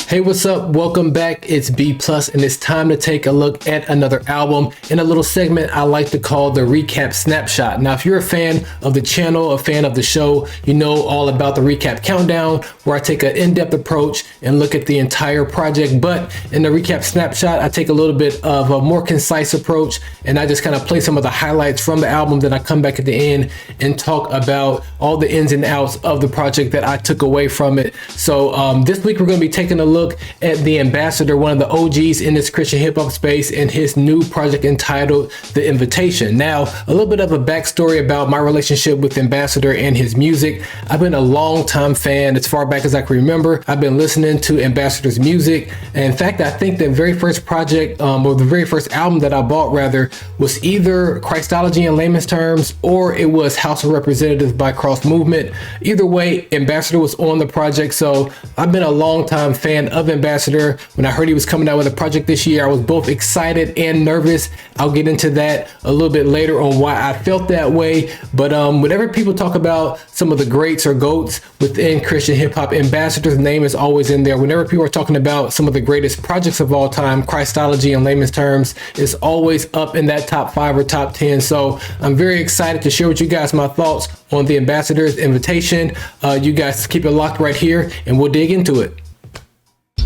Hey, what's up? Welcome back. It's B Plus, and it's time to take a look at another album in a little segment I like to call the Recap Snapshot. Now, if you're a fan of the channel, a fan of the show, you know all about the Recap Countdown, where I take an in-depth approach and look at the entire project. But in the Recap Snapshot, I take a little bit of a more concise approach, and I just kind of play some of the highlights from the album. Then I come back at the end and talk about all the ins and outs of the project that I took away from it. So this week we're going to be taking a look at the Ambassador, one of the OGs in this Christian hip hop space, and his new project entitled The Invitation. Now, a little bit of a backstory about my relationship with Ambassador and his music. I've been a long time fan, as far back as I can remember. I've been listening to Ambassador's music. And in fact, I think the very first project, or the very first album that I bought rather, was either Christology in layman's terms, or it was House of Representatives by Cross Movement. Either way, Ambassador was on the project. So I've been a long time fan of Ambassador. When I heard he was coming out with a project this year, I was both excited and nervous. I'll get into that a little bit later on why I felt that way. But whenever people talk about some of the greats or goats within Christian hip hop, Ambassador's name is always in there. Whenever people are talking about some of the greatest projects of all time, Christology in layman's terms is always up in that top 5 or top 10. So I'm very excited to share with you guys my thoughts on the Ambassador's Invitation. You guys keep it locked right here and we'll dig into it.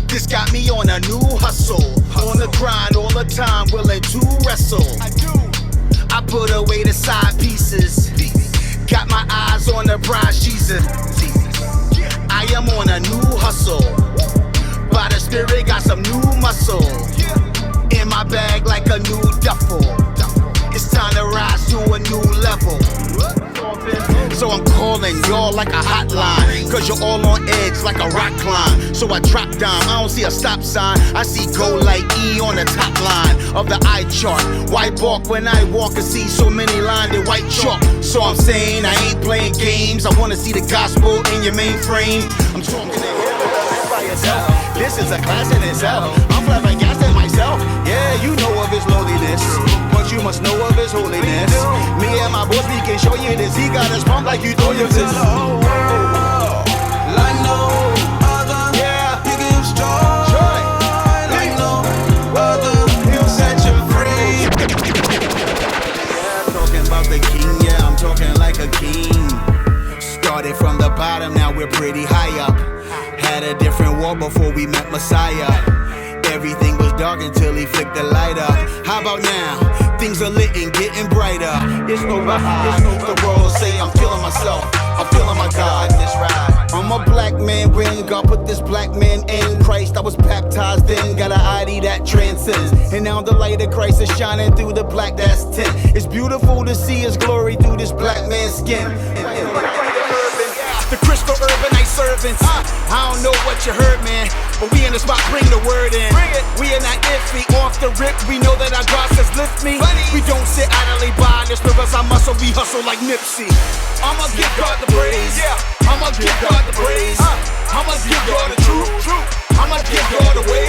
This got me on a new hustle. On the grind all the time, willing to wrestle. I put away the side pieces. Got my eyes on the prize, Jesus. I am on a new hustle. By the spirit, got some new muscle. In my bag like a new duffel. It's time to rise to a new level. So I'm calling y'all like a hotline, cause you're all on edge like a rock climb. So I drop down, I don't see a stop sign. I see go like E on the top line of the eye chart. Why balk when I walk and see so many lines in white chalk? So I'm saying I ain't playing games. I wanna see the gospel in your mainframe. I'm talking to him by yourself. This is a class in itself. I'm flabbergasted myself. Yeah, you know of his lowliness, but you must know of his holiness. Me and my boss, we can show you this. He got us pumped like you throw your this. Like no other, Yeah, you give joy. Like no other, he'll set you free. Yeah, I'm talking about the king. Yeah, I'm talking like a king. Started from the bottom, now we're pretty high up. Had a different walk before we met Messiah. Everything was dark until he flicked the light up. How about now? Things are lit and getting brighter. It's no lie. The world say I'm feeling myself. I'm feeling my God in this ride. I'm a black man when God put this black man in Christ. I was baptized then, got an ID that transcends. And now the light of Christ is shining through the black that's tint. It's beautiful to see his glory through this black man's skin. The crystal urbanite servants. I don't know what you heard, man, but we in the spot, bring the word in. We are not iffy, off the rip. We know that our God says lift me. We don't sit idly by. This rivers I muscle, we hustle like Nipsey. I'ma give God the praise. I'ma give God the praise. I'ma give God the truth. I'ma give God the way.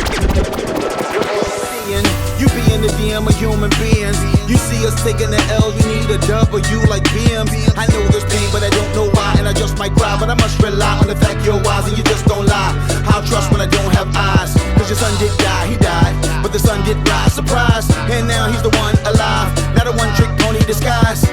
You be in the DM of human beings. You see us taking the L, you need a W like BM. I know there's pain, but I don't know why, and I just might cry, but I must rely on the fact you're wise and you just don't lie. I'll trust when I don't have eyes, cause your son did die, he died, but the son did rise, surprise, and now he's the one alive, not a one-trick pony disguise.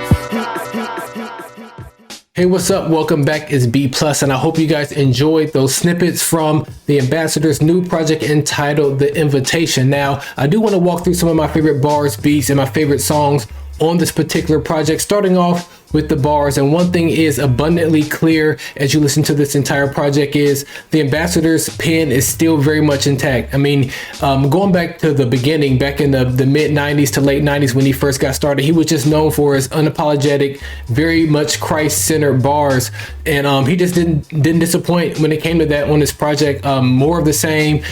Hey, what's up? Welcome back. It's B Plus, and I hope you guys enjoyed those snippets from the Ambassador's new project entitled The Invitation. Now, I do want to walk through some of my favorite bars, beats, and my favorite songs on this particular project, starting off with the bars. And one thing is abundantly clear as you listen to this entire project is the Ambassador's pen is still very much intact. I mean, going back to the beginning, back in the mid 90s to late 90s when he first got started, he was just known for his unapologetic, very much Christ-centered bars. And he just didn't disappoint when it came to that on this project. More of the same.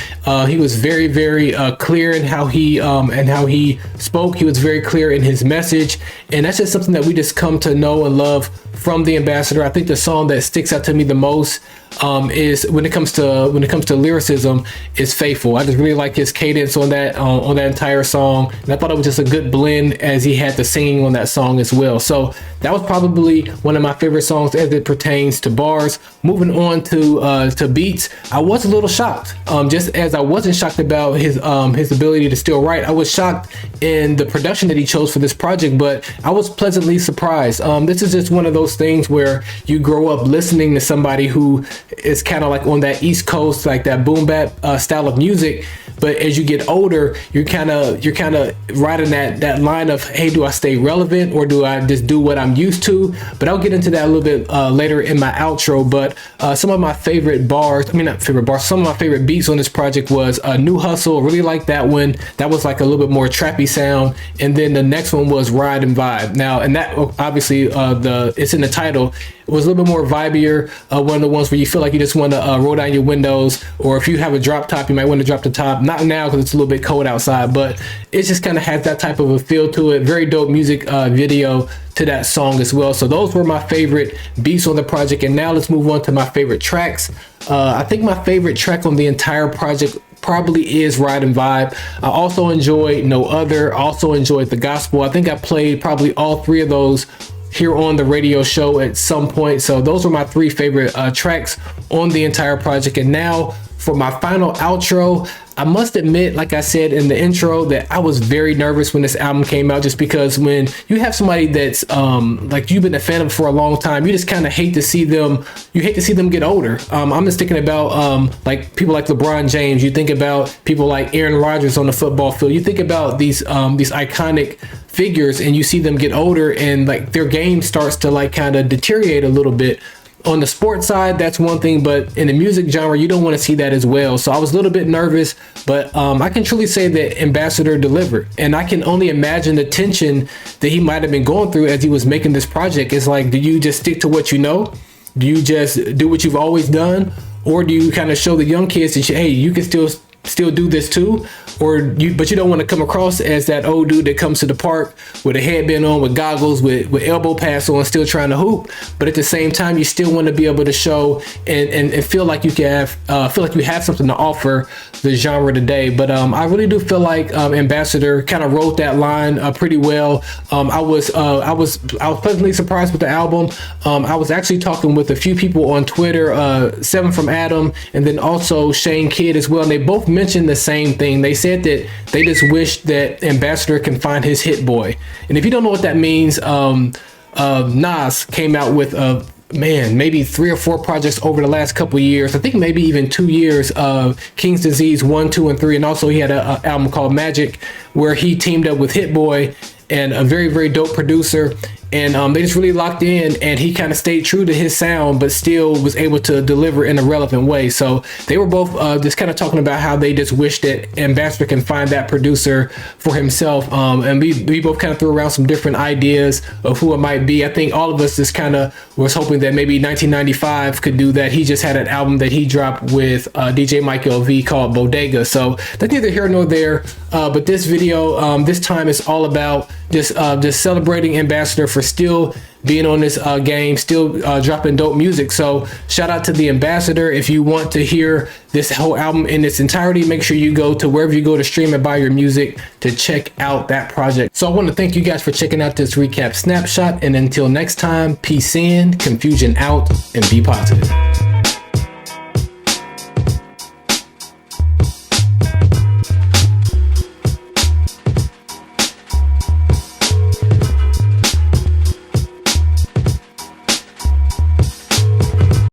He was very, very clear in how he spoke. He was very clear in his message. And that's just something that we just come to know and love from the Ambassador. I think the song that sticks out to me the most is when it comes to lyricism is Faithful. I just really like his cadence on that entire song, and I thought it was just a good blend as he had the singing on that song as well. So that was probably one of my favorite songs as it pertains to bars. Moving on to beats, I was a little shocked. Just as I wasn't shocked about his ability to still write, I was shocked in the production that he chose for this project, but I was pleasantly surprised. This is just one of those things where you grow up listening to somebody who is kind of like on that East Coast, like that boom bap style of music. But as you get older, you're kind of riding that line of, hey, do I stay relevant or do I just do what I'm used to? But I'll get into that a little bit later in my outro. But some of my favorite bars, some of my favorite beats on this project was New Hustle. Really like that one. That was like a little bit more trappy sound. And then the next one was Ride and Vibe. Now, and that obviously it's in the title. It was a little bit more vibier. One of the ones where you feel like you just want to roll down your windows, or if you have a drop top, you might want to drop the top. Not now because it's a little bit cold outside, but it just kind of has that type of a feel to it. Very dope music video to that song as well. So those were my favorite beats on the project. And now let's move on to my favorite tracks. I think my favorite track on the entire project probably is Ride and Vibe. I also enjoyed No Other. I also enjoyed The Gospel. I think I played probably all three of those here on the radio show at some point. So those were my three favorite tracks on the entire project. And now for my final outro, I must admit, like I said in the intro, that I was very nervous when this album came out, just because when you have somebody that's like you've been a fan of for a long time, you just kind of hate to see them. You hate to see them get older. I'm just thinking about like people like LeBron James. You think about people like Aaron Rodgers on the football field. You think about these iconic figures, and you see them get older, and like their game starts to like kind of deteriorate a little bit. On the sports side, that's one thing, but in the music genre, you don't want to see that as well. So I was a little bit nervous, but I can truly say that Ambassador delivered. And I can only imagine the tension that he might have been going through as he was making this project. It's like, do you just stick to what you know? Do you just do what you've always done? Or do you kind of show the young kids that, hey, you can still do this too? But you don't want to come across as that old dude that comes to the park with a headband on, with goggles, with elbow pads on, still trying to hoop. But at the same time, you still want to be able to show and feel like you can feel like you have something to offer the genre today. But I really do feel like Ambassador kind of wrote that line pretty well. I was pleasantly surprised with the album. I was actually talking with a few people on Twitter, Seven from Adam, and then also Shane Kidd as well. And they both mentioned the same thing. They said that they just wish that Ambassador can find his hit boy. And if you don't know what that means, Nas came out with maybe 3 or 4 projects over the last couple of years. I think maybe even 2 years of King's Disease 1, 2, and 3. And also he had an album called Magic where he teamed up with Hit Boy and a very, very dope producer. And they just really locked in, and he kind of stayed true to his sound, but still was able to deliver in a relevant way. So they were both just kind of talking about how they just wish that Ambassador can find that producer for himself. And we both kind of threw around some different ideas of who it might be. I think all of us just kind of was hoping that maybe 1995 could do that. He just had an album that he dropped with DJ Mike LV called Bodega. So that's neither here nor there. But this video, this time is all about just celebrating Ambassador for still being on this game, still dropping dope music. So shout out to the Ambassador. If you want to hear this whole album in its entirety, make sure you go to wherever you go to stream and buy your music to check out that project. So I want to thank you guys for checking out this recap snapshot. And until next time, peace in, confusion out, and be positive.